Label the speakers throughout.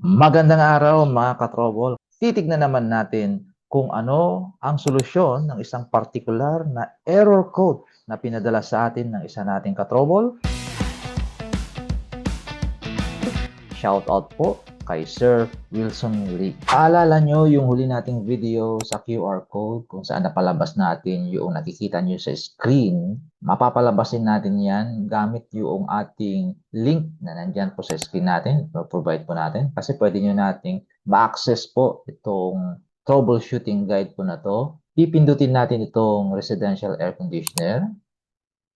Speaker 1: Magandang araw mga katrobol. Titignan naman natin kung ano ang solusyon ng isang partikular na error code na pinadala sa atin ng isa nating katrobol. Shoutout po kay Sir Wilson Lee. Aalala nyo yung huli nating video sa QR code kung saan napalabas natin yung nakikita nyo sa screen. Mapapalabasin natin yan gamit yung ating link na nandyan po sa screen natin. Provide po natin kasi pwede nyo nating ma-access po itong troubleshooting guide po na to. Pipindutin natin itong residential air conditioner.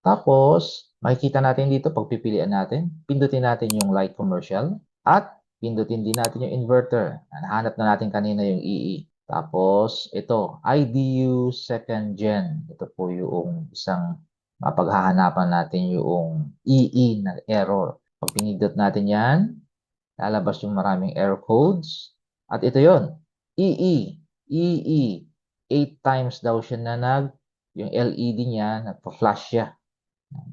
Speaker 1: Tapos, makikita natin dito, pagpipilian natin, pindutin natin yung light commercial at pindutin din natin yung inverter. Nahanap na natin kanina yung EE. Tapos, ito, IDU second gen. Ito po yung isang mapaghahanapan natin yung EE na error. Pag pinindot natin yan, lalabas yung maraming error codes. At ito yon EE. EE. 8 times daw siya nanag. Yung LED niya, nagpa-flash siya.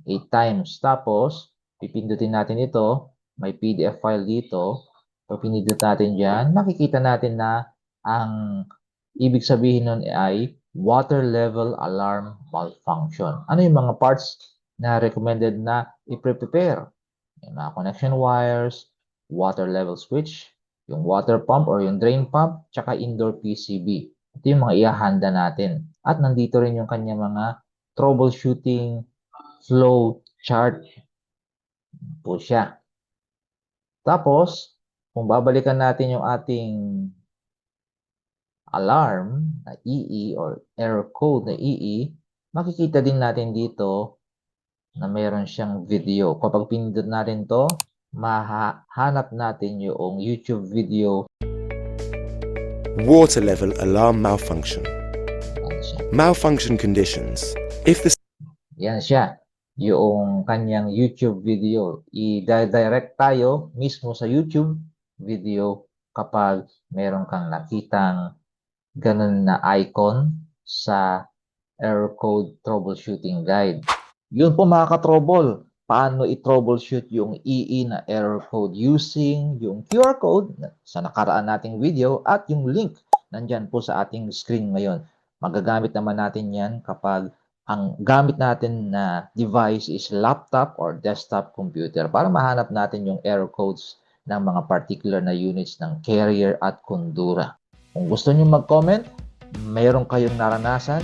Speaker 1: 8 times. Tapos, pipindutin natin ito. May PDF file dito. Pag pinindot natin dyan, makikita natin na ang ibig sabihin nun ay water level alarm malfunction. Ano yung mga parts na recommended na i-prepare? Yung mga connection wires, water level switch, yung water pump or yung drain pump, tsaka indoor PCB. Ito yung mga ihahanda natin. At nandito rin yung kanya mga troubleshooting flow chart po siya. Tapos, kung babalikan natin yung ating alarm na EE or error code na EE, makikita din natin dito na meron siyang video. Kapag pinindot natin to, mahanap natin yung YouTube video.
Speaker 2: Water level alarm malfunction. Malfunction conditions. If the
Speaker 1: Yan siya. Yung kanyang YouTube video. I-direct tayo mismo sa YouTube video kapag meron kang nakitang ganun na icon sa error code troubleshooting guide. Yun po mga ka-trouble. Paano i-troubleshoot yung EE na error code using yung QR code sa nakaraan nating video at yung link nandyan po sa ating screen ngayon. Magagamit naman natin yan kapag ang gamit natin na device is laptop or desktop computer para mahanap natin yung error codes ng mga particular na units ng carrier at kondura. Kung gusto nyo mag-comment, mayroon kayong naranasan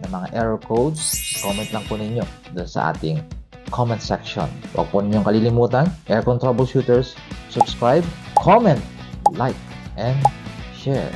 Speaker 1: na mga error codes, comment lang po ninyo doon sa ating comment section. Huwag po ninyong kalilimutan, Aircon Troubleshooters, subscribe, comment, like, and share.